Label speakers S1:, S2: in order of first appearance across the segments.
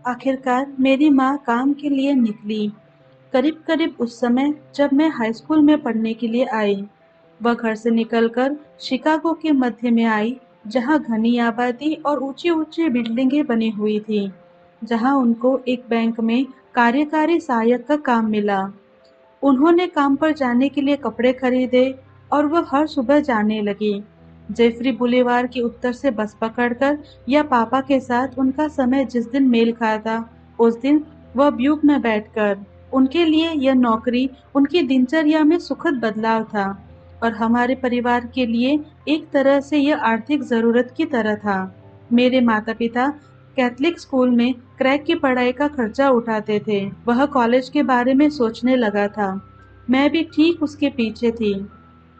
S1: आखिरकार मेरी माँ काम के लिए निकली। करीब करीब उस समय जब मैं हाई स्कूल में पढ़ने के लिए आई। वह घर से निकलकर शिकागो के मध्य में आई, जहाँ घनी आबादी और ऊंची ऊंची बिल्डिंगें बनी हुई थी, जहाँ उनको एक बैंक में कार्यकारी सहायक का काम मिला। उन्होंने काम पर जाने के लिए कपड़े खरीदे और वह हर सुबह जाने लगी। जेफरी बुलेवार के उत्तर से बस पकड़कर या पापा के साथ उनका समय जिस दिन मेल खाता, उस दिन वह ब्यूक में बैठकर। उनके लिए यह नौकरी उनकी दिनचर्या में सुखद बदलाव था और हमारे परिवार के लिए एक तरह से यह आर्थिक जरूरत की तरह था। मेरे माता पिता कैथलिक स्कूल में क्रैक की पढ़ाई का खर्चा उठाते थे। वह कॉलेज के बारे में सोचने लगा था। मैं भी ठीक उसके पीछे थी।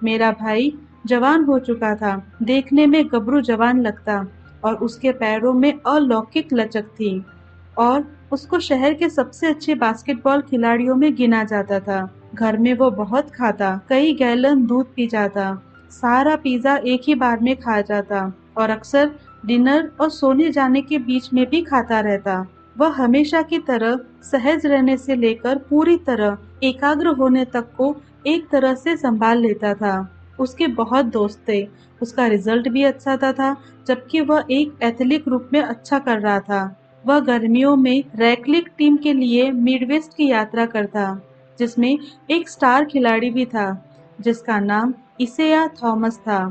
S1: मेरा भाई जवान हो चुका था, देखने में गबरू जवान लगता और उसके पैरों में अलौकिक लचक थी और उसको शहर के सबसे अच्छे बास्केटबॉल खिलाड़ियों में गिना जाता था। घर में वो बहुत खाता, कई गैलन दूध पी जाता, सारा पिज्जा एक ही बार में खा जाता और अक्सर डिनर और सोने जाने के बीच में भी खाता रहता। वह हमेशा की तरह सहज रहने से लेकर पूरी तरह एकाग्र होने तक को एक तरह से संभाल लेता था। उसके बहुत दोस्त थे। उसका रिजल्ट भी अच्छा था, जबकि वह एक एथलीट रूप में अच्छा कर रहा था। वह गर्मियों में रैकलिक टीम के लिए मिडवेस्ट की यात्रा करता, जिसमें एक स्टार खिलाड़ी भी था, जिसका नाम इसेया थॉमस था।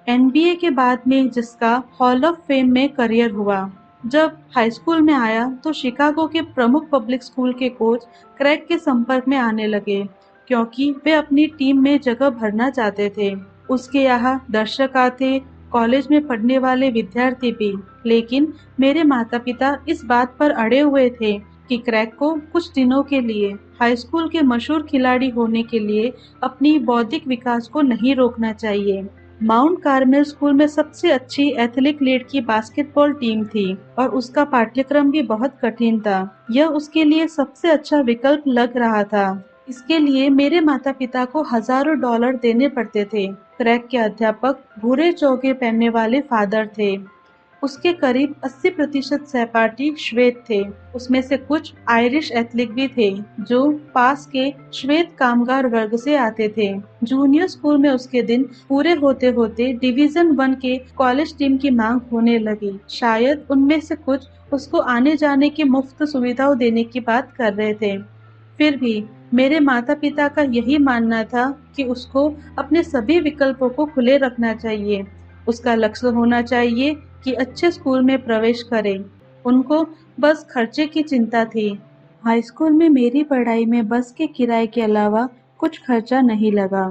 S1: एनबीए के बाद में जिसका हॉल ऑफ फेम में करियर हुआ। जब हाई स्कूल में आया तो शिकागो के प्रमुख पब्लिक स्कूल के कोच क्रैग के संपर्क में आने लगे, क्योंकि वे अपनी टीम में जगह भरना चाहते थे। उसके यहाँ दर्शक आते, कॉलेज में पढ़ने वाले विद्यार्थी भी, लेकिन मेरे माता पिता इस बात पर अड़े हुए थे कि क्रैग को कुछ दिनों के लिए हाई स्कूल के मशहूर खिलाड़ी होने के लिए अपनी बौद्धिक विकास को नहीं रोकना चाहिए। माउंट कार्मेल स्कूल में सबसे अच्छी एथलेटिक लीड की बास्केटबॉल टीम थी और उसका पाठ्यक्रम भी बहुत कठिन था। यह उसके लिए सबसे अच्छा विकल्प लग रहा था। इसके लिए मेरे माता पिता को हजारों डॉलर देने पड़ते थे। क्रैग के अध्यापक भूरे चौके पहनने वाले फादर थे। उसके करीब 80% सहपाठी श्वेत थे। उसमें से कुछ आयरिश एथलीट भी थे, जो पास के श्वेत कामगार वर्ग से आते थे। जूनियर स्कूल में उसके दिन पूरे होते होते डिवीजन 1 के कॉलेज टीम की मांग होने लगी। शायद उनमें से कुछ उसको आने जाने की मुफ्त सुविधाओं देने की बात कर रहे थे। फिर भी मेरे माता पिता का यही मानना था कि उसको अपने सभी विकल्पों को खुले रखना चाहिए। उसका लक्ष्य होना चाहिए कि अच्छे स्कूल में प्रवेश करें। उनको बस खर्चे की चिंता थी। हाई स्कूल में मेरी पढ़ाई में बस के किराए के अलावा कुछ खर्चा नहीं लगा।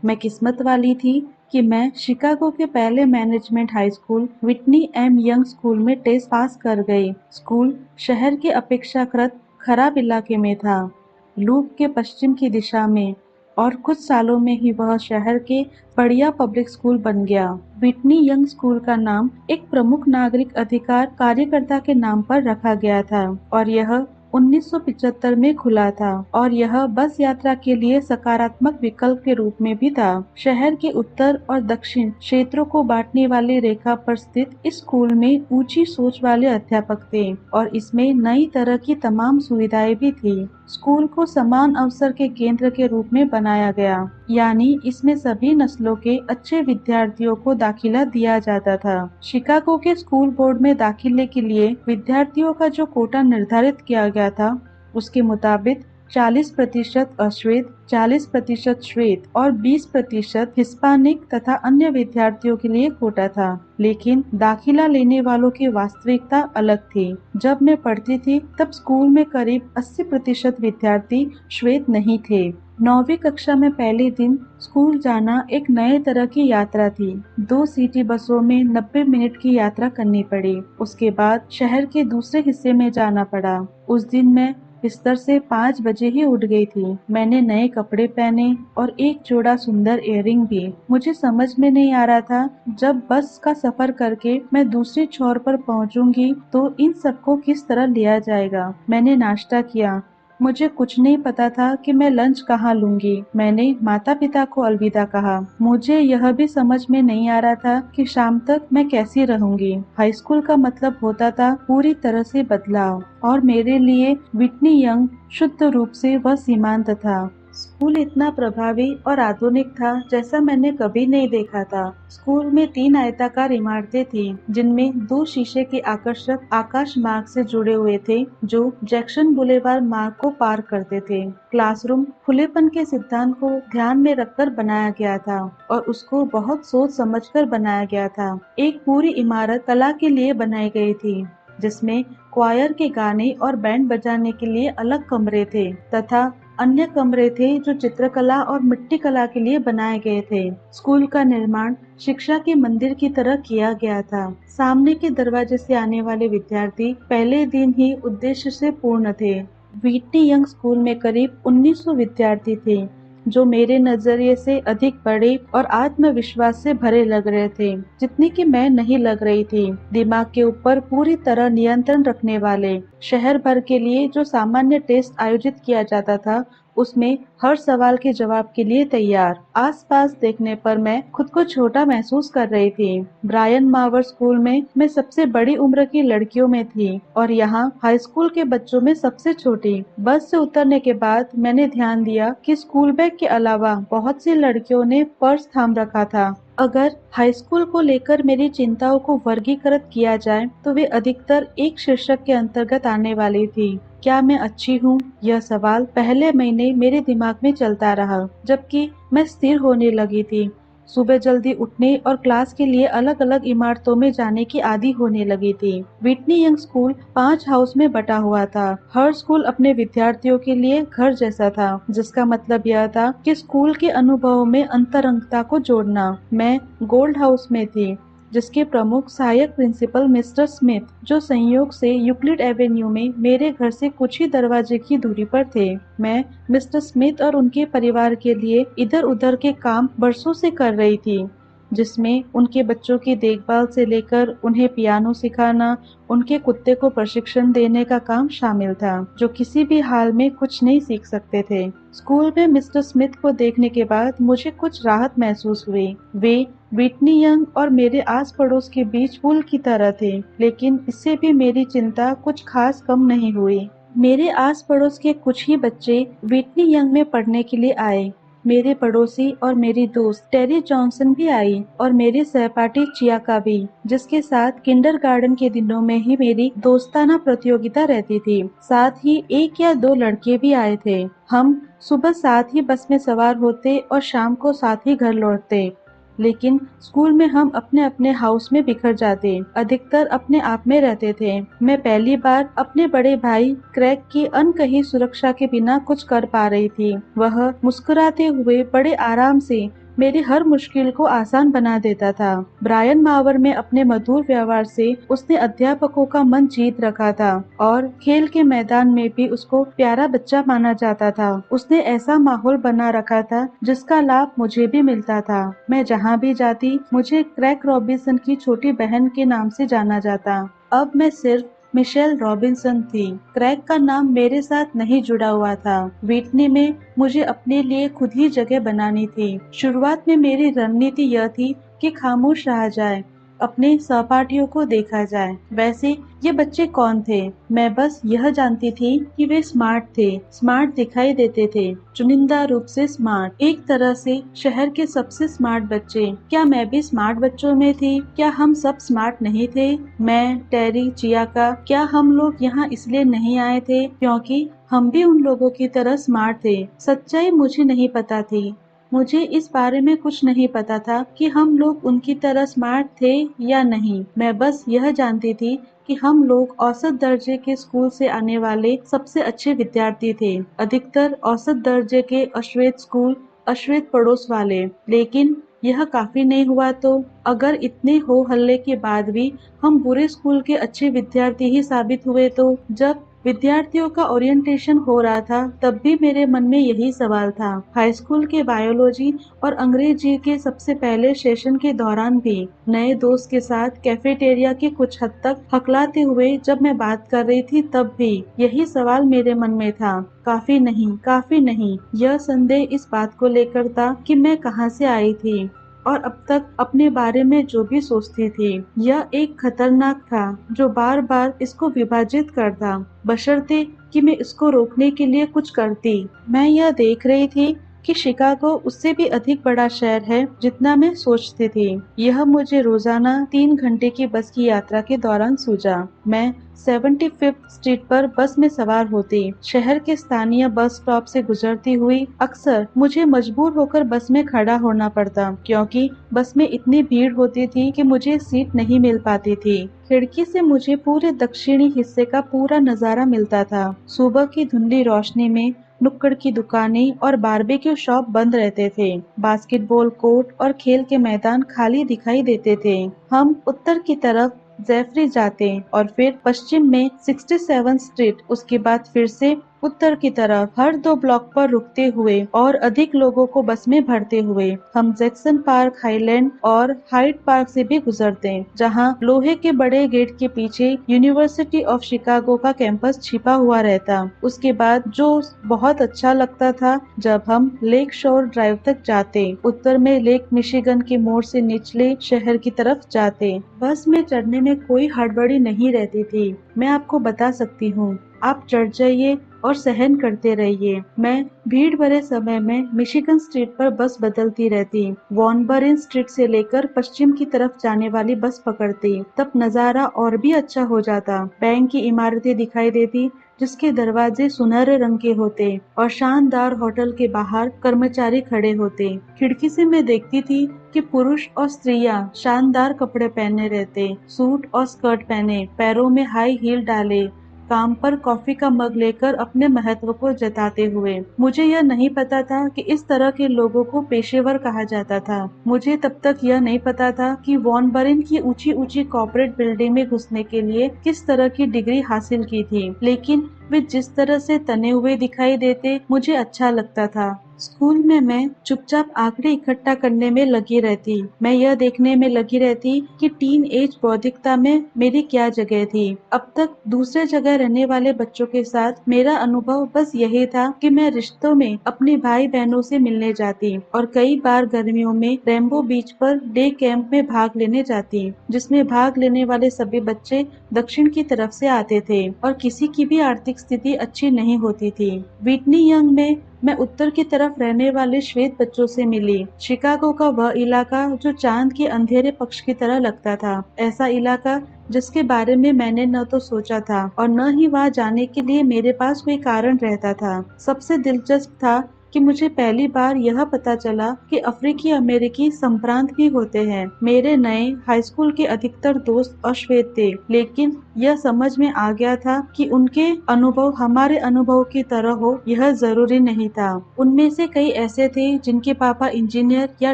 S1: मैं किस्मत वाली थी कि मैं शिकागो के पहले management high school Whitney am young school में टेस्ट पास कर गई। स्कूल शहर के अपेक्षाकृत खराब इलाके में था, लूप के पश्चिम की दिशा में, और कुछ सालों में ही वह शहर के बढ़िया पब्लिक स्कूल बन गया। विटनी यंग स्कूल का नाम एक प्रमुख नागरिक अधिकार कार्यकर्ता के नाम पर रखा गया था और यह 1975 में खुला था और यह बस यात्रा के लिए सकारात्मक विकल्प के रूप में भी था। शहर के उत्तर और दक्षिण क्षेत्रों को बांटने वाली रेखा पर स्थित इस स्कूल में ऊंची सोच वाले अध्यापक थे और इसमें नई तरह की तमाम सुविधाएं भी थी। स्कूल को समान अवसर के केंद्र के रूप में बनाया गया, यानी इसमें सभी नस्लों के अच्छे विद्यार्थियों को दाखिला दिया जाता था। शिकागो के स्कूल बोर्ड में दाखिले के लिए विद्यार्थियों का जो कोटा निर्धारित किया गया था, उसके मुताबिक 40% अश्वेत, 40% श्वेत और 20% हिस्पैनिक तथा अन्य विद्यार्थियों के लिए कोटा था। लेकिन दाखिला लेने वालों की वास्तविकता अलग थी। जब मैं पढ़ती थी तब स्कूल में करीब 80% विद्यार्थी श्वेत नहीं थे। 9वीं कक्षा में पहले दिन स्कूल जाना एक नए तरह की यात्रा थी। 2 सिटी बसों में 90 मिनट की यात्रा करनी पड़ी। उसके बाद शहर के दूसरे हिस्से में जाना पड़ा। उस दिन मैं बिस्तर से 5 बजे ही उठ गई थी। मैंने नए कपड़े पहने और एक जोड़ा सुंदर इयररिंग भी। मुझे समझ में नहीं आ रहा था जब बस का सफर करके मैं दूसरे छोर पर पहुंचूंगी तो इन सबको किस तरह लिया जाएगा। मैंने नाश्ता किया, मुझे कुछ नहीं पता था कि मैं लंच कहाँ लूंगी। मैंने माता-पिता को अलविदा कहा। मुझे यह भी समझ में नहीं आ रहा था कि शाम तक मैं कैसी रहूंगी। हाई स्कूल का मतलब होता था पूरी तरह से बदलाव, और मेरे लिए व्हिटनी यंग शुद्ध रूप से वह सीमांत था। स्कूल इतना प्रभावी और आधुनिक था जैसा मैंने कभी नहीं देखा था। स्कूल में 3 आयताकार इमारतें थी, जिनमें 2 शीशे के आकर्षक आकाश मार्ग से जुड़े हुए थे, जो जैक्सन बुलेवार्ड मार्ग को पार करते थे। क्लासरूम खुलेपन के सिद्धांत को ध्यान में रखकर बनाया गया था, और उसको बहुत सोच समझकर बनाया गया था। एक पूरी इमारत कला के लिए बनाई गई थी, जिसमें क्वायर के गाने और बैंड बजाने के लिए अलग कमरे थे, तथा अन्य कमरे थे जो चित्रकला और मिट्टी कला के लिए बनाए गए थे। स्कूल का निर्माण शिक्षा के मंदिर की तरह किया गया था। सामने के दरवाजे से आने वाले विद्यार्थी पहले दिन ही उद्देश्य से पूर्ण थे। व्हिटनी यंग स्कूल में करीब 1900 विद्यार्थी थे, जो मेरे नजरिए से अधिक बड़े और आत्मविश्वास से भरे लग रहे थे, जितनी कि मैं नहीं लग रही थी। दिमाग के ऊपर पूरी तरह नियंत्रण रखने वाले, शहर भर के लिए जो सामान्य टेस्ट आयोजित किया जाता था, उसमें हर सवाल के जवाब के लिए तैयार। आसपास देखने पर मैं खुद को छोटा महसूस कर रही थी। ब्रायन मावर स्कूल में मैं सबसे बड़ी उम्र की लड़कियों में थी, और यहाँ हाई स्कूल के बच्चों में सबसे छोटी। बस से उतरने के बाद मैंने ध्यान दिया कि स्कूल बैग के अलावा बहुत सी लड़कियों ने पर्स थाम रखा था। अगर हाई स्कूल को लेकर मेरी चिंताओं को वर्गीकृत किया जाए, तो वे अधिकतर एक शीर्षक के अंतर्गत आने वाली थी: क्या मैं अच्छी हूँ? यह सवाल पहले महीने मेरे दिमाग में चलता रहा, जबकि मैं स्थिर होने लगी थी। सुबह जल्दी उठने और क्लास के लिए अलग अलग इमारतों में जाने की आदी होने लगी थी। व्हिटनी यंग स्कूल 5 हाउस में बटा हुआ था। हर स्कूल अपने विद्यार्थियों के लिए घर जैसा था, जिसका मतलब यह था कि स्कूल के अनुभवों में अंतरंगता को जोड़ना। मैं गोल्ड हाउस में थी, जिसके प्रमुख सहायक प्रिंसिपल मिस्टर स्मिथ, जो संयोग से यूक्लिड एवेन्यू में मेरे घर से कुछ ही दरवाजे की दूरी पर थे। मैं मिस्टर स्मिथ और उनके परिवार के लिए इधर उधर के काम बरसों से कर रही थी, जिसमें उनके बच्चों की देखभाल से लेकर उन्हें पियानो सिखाना, उनके कुत्ते को प्रशिक्षण देने का काम शामिल था, जो किसी भी हाल में कुछ नहीं सीख सकते थे। स्कूल में मिस्टर स्मिथ को देखने के बाद मुझे कुछ राहत महसूस हुई। वे व्हिटनी यंग और मेरे आस पड़ोस के बीच पुल की तरह थे, लेकिन इससे भी मेरी चिंता कुछ खास कम नहीं हुई। मेरे आस पड़ोस के कुछ ही बच्चे व्हिटनी यंग में पढ़ने के लिए आए। मेरे पड़ोसी और मेरी दोस्त टेरी जॉनसन भी आई, और मेरी सहपाठी चियाका भी, जिसके साथ किंडरगार्टन के दिनों में ही मेरी दोस्ताना प्रतियोगिता रहती थी। साथ ही 1 या 2 लड़के भी आए थे। हम सुबह साथ ही बस में सवार होते और शाम को साथ ही घर लौटते। लेकिन स्कूल में हम अपने अपने हाउस में बिखर जाते, अधिकतर अपने आप में रहते थे। मैं पहली बार अपने बड़े भाई क्रैग की अनकही सुरक्षा के बिना कुछ कर पा रही थी। वह मुस्कुराते हुए बड़े आराम से मेरी हर मुश्किल को आसान बना देता था। ब्रायन मावर में अपने मधुर व्यवहार से उसने अध्यापकों का मन जीत रखा था, और खेल के मैदान में भी उसको प्यारा बच्चा माना जाता था। उसने ऐसा माहौल बना रखा था जिसका लाभ मुझे भी मिलता था। मैं जहाँ भी जाती, मुझे क्रैग रॉबिन्सन की छोटी बहन के नाम से जाना जाता। अब मैं सिर्फ मिशेल रॉबिन्सन थी। क्रैग का नाम मेरे साथ नहीं जुड़ा हुआ था। व्हिटनी में मुझे अपने लिए खुद ही जगह बनानी थी। शुरुआत में मेरी रणनीति यह थी कि खामोश रहा जाए, अपने सहपाठियों को देखा जाए। वैसे ये बच्चे कौन थे? मैं बस यह जानती थी कि वे स्मार्ट थे, स्मार्ट दिखाई देते थे, चुनिंदा रूप से स्मार्ट, एक तरह से शहर के सबसे स्मार्ट बच्चे। क्या मैं भी स्मार्ट बच्चों में थी? क्या हम सब स्मार्ट नहीं थे? मैं, टेरी, चियाका, क्या हम लोग यहाँ इसलिए नहीं आए थे क्योंकि हम भी उन लोगों की तरह स्मार्ट थे? सच्चाई मुझे नहीं पता थी। मुझे इस बारे में कुछ नहीं पता था कि हम लोग उनकी तरह स्मार्ट थे या नहीं। मैं बस यह जानती थी कि हम लोग औसत दर्जे के स्कूल से आने वाले सबसे अच्छे विद्यार्थी थे, अधिकतर औसत दर्जे के अश्वेत स्कूल, अश्वेत पड़ोस वाले। लेकिन यह काफी नहीं हुआ तो? अगर इतने हो हल्ले के बाद भी हम बुरे स्कूल के अच्छे विद्यार्थी ही साबित हुए तो? जब विद्यार्थियों का ओरिएंटेशन हो रहा था तब भी मेरे मन में यही सवाल था। हाई स्कूल के बायोलॉजी और अंग्रेजी के सबसे पहले सेशन के दौरान भी नए दोस्त के साथ कैफेटेरिया के कुछ हद तक हकलाते हुए जब मैं बात कर रही थी तब भी यही सवाल मेरे मन में था। काफी नहीं, काफी नहीं। यह संदेह इस बात को लेकर था कि मैं कहाँ से आई थी और अब तक अपने बारे में जो भी सोचती थी यह एक खतरनाक था जो बार बार इसको विभाजित करता, बशर्ते कि मैं इसको रोकने के लिए कुछ करती। मैं यह देख रही थी कि शिकागो उससे भी अधिक बड़ा शहर है जितना मैं सोचती थी। यह मुझे रोजाना 3 घंटे की बस की यात्रा के दौरान सूझा। मैं 75th स्ट्रीट पर बस में सवार होती। शहर के स्थानीय बस स्टॉप से गुजरती हुई अक्सर मुझे मजबूर होकर बस में खड़ा होना पड़ता क्योंकि बस में इतनी भीड़ होती थी कि मुझे सीट नहीं मिल पाती थी। खिड़की से मुझे पूरे दक्षिणी हिस्से का पूरा नजारा मिलता था। सुबह की धुंधली रोशनी में नुक्कड़ की दुकानें और बारबेक्यू शॉप बंद रहते थे। बास्केटबॉल कोर्ट और खेल के मैदान खाली दिखाई देते थे। हम उत्तर की तरफ जेफरी जाते और फिर पश्चिम में 67 स्ट्रीट, उसके बाद फिर से उत्तर की तरफ हर 2 ब्लॉक पर रुकते हुए और अधिक लोगों को बस में भरते हुए हम जैक्सन पार्क, हाईलैंड और हाइड पार्क से भी गुजरते, जहां लोहे के बड़े गेट के पीछे यूनिवर्सिटी ऑफ शिकागो का कैंपस छिपा हुआ रहता। उसके बाद जो बहुत अच्छा लगता था जब हम लेक शोर ड्राइव तक जाते, उत्तर में लेक मिशिगन के मोड़ से निचले शहर की तरफ जाते। बस में चढ़ने में कोई हड़बड़ी नहीं रहती थी। मैं आपको बता सकती हूँ, आप चढ़ जाइए और सहन करते रहिए। मैं भीड़ भरे समय में मिशिगन स्ट्रीट पर बस बदलती रहती। वॉन बरेन स्ट्रीट से लेकर पश्चिम की तरफ जाने वाली बस पकड़ती। तब नजारा और भी अच्छा हो जाता। बैंक की इमारतें दिखाई देती जिसके दरवाजे सुनहरे रंग के होते और शानदार होटल के बाहर कर्मचारी खड़े होते। खिड़की से मैं देखती थी कि पुरुष और स्त्रियां शानदार कपड़े पहने रहते, सूट और स्कर्ट पहने, पैरों में हाई हील डाले, काम पर कॉफी का मग लेकर अपने महत्व को जताते हुए। मुझे यह नहीं पता था कि इस तरह के लोगों को पेशेवर कहा जाता था। मुझे तब तक यह नहीं पता था कि वॉन बरेन की ऊंची ऊंची कॉर्पोरेट बिल्डिंग में घुसने के लिए किस तरह की डिग्री हासिल की थी, लेकिन वे जिस तरह से तने हुए दिखाई देते मुझे अच्छा लगता था। स्कूल में मैं चुपचाप आंकड़े इकट्ठा करने में लगी रहती। मैं यह देखने में लगी रहती कि टीन एज बौद्धिकता में मेरी क्या जगह थी। अब तक दूसरे जगह रहने वाले बच्चों के साथ मेरा अनुभव बस यही था कि मैं रिश्तों में अपने भाई बहनों से मिलने जाती और कई बार गर्मियों में रेम्बो बीच पर डे कैंप में भाग लेने जाती, जिसमें भाग लेने वाले सभी बच्चे दक्षिण की तरफ से आते थे और किसी की भी आर्थिक स्थिति अच्छी नहीं होती थी। विटनी यंग में मैं उत्तर की तरफ रहने वाले श्वेत बच्चों से मिली। शिकागो का वह इलाका जो चांद के अंधेरे पक्ष की तरह लगता था, ऐसा इलाका जिसके बारे में मैंने न तो सोचा था और न ही वहाँ जाने के लिए मेरे पास कोई कारण रहता था। सबसे दिलचस्प था कि मुझे पहली बार यह पता चला कि अफ्रीकी अमेरिकी संप्रांत भी होते हैं। मेरे नए हाई स्कूल के अधिकतर दोस्त अश्वेत थे, लेकिन यह समझ में आ गया था कि उनके अनुभव हमारे अनुभव की तरह हो यह जरूरी नहीं था। उनमें से कई ऐसे थे जिनके पापा इंजीनियर या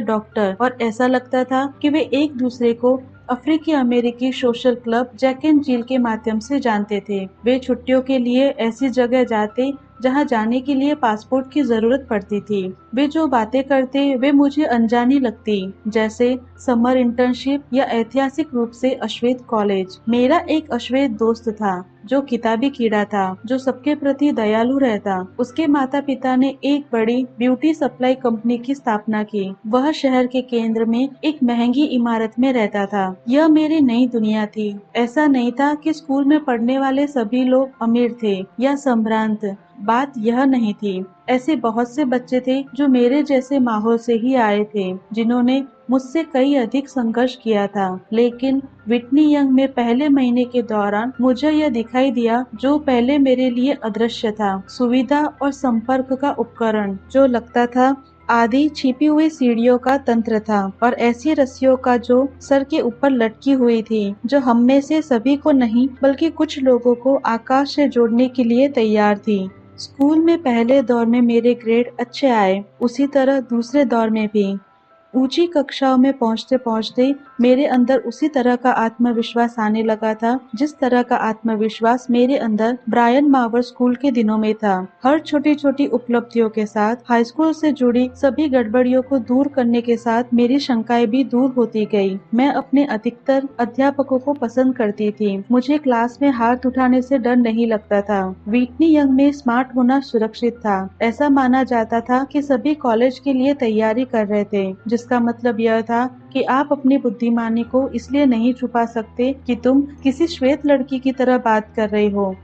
S1: डॉक्टर और ऐसा लगता था कि वे एक दूसरे को अफ्रीकी अमेरिकी सोशल क्लब जैक एंड जिल के माध्यम से जानते थे। वे छुट्टियों के लिए ऐसी जगह जाते जहां जाने के लिए पासपोर्ट की जरूरत पड़ती थी। वे जो बातें करते वे मुझे अनजानी लगती, जैसे समर इंटर्नशिप या ऐतिहासिक रूप से अश्वेत कॉलेज। मेरा एक अश्वेत दोस्त था जो किताबी कीड़ा था, जो सबके प्रति दयालु रहता। उसके माता पिता ने एक बड़ी ब्यूटी सप्लाई कंपनी की स्थापना की। वह शहर के केंद्र में एक महंगी इमारत में रहता था। यह मेरी नई दुनिया थी। ऐसा नहीं था कि स्कूल में पढ़ने वाले सभी लोग अमीर थे या संभ्रांत। बात यह नहीं थी। ऐसे बहुत से बच्चे थे जो मेरे जैसे माहौल से ही आए थे, जिन्होंने मुझसे कई अधिक संघर्ष किया था। लेकिन विटनी यंग में पहले महीने के दौरान मुझे यह दिखाई दिया जो पहले मेरे लिए अदृश्य था, सुविधा और संपर्क का उपकरण जो लगता था आधी छिपी हुई सीढ़ियों का तंत्र था और ऐसी रस्सियों का जो सर के ऊपर लटकी हुई थी, जो हम में से सभी को नहीं बल्कि कुछ लोगों को आकाश से जोड़ने के लिए तैयार थी। स्कूल में पहले दौर में मेरे ग्रेड अच्छे आए, उसी तरह दूसरे दौर में भी। ऊंची कक्षाओं में पहुंचते पहुंचते मेरे अंदर उसी तरह का आत्मविश्वास आने लगा था जिस तरह का आत्मविश्वास मेरे अंदर ब्रायन मावर स्कूल के दिनों में था। हर छोटी छोटी उपलब्धियों के साथ हाई स्कूल से जुड़ी सभी गड़बड़ियों को दूर करने के साथ मेरी शंकाएं भी दूर होती गई। मैं अपने अधिकतर अध्यापकों को पसंद करती थी। मुझे क्लास में हाथ उठाने से डर नहीं लगता था। व्हिटनी यंग में स्मार्ट होना सुरक्षित था। ऐसा माना जाता था कि सभी कॉलेज के लिए तैयारी कर रहे थे, जिसका मतलब यह था कि आप अपनी बुद्धिमानी को इसलिए नहीं छुपा सकते कि तुम किसी श्वेत लड़की की तरह बात कर रहे हो।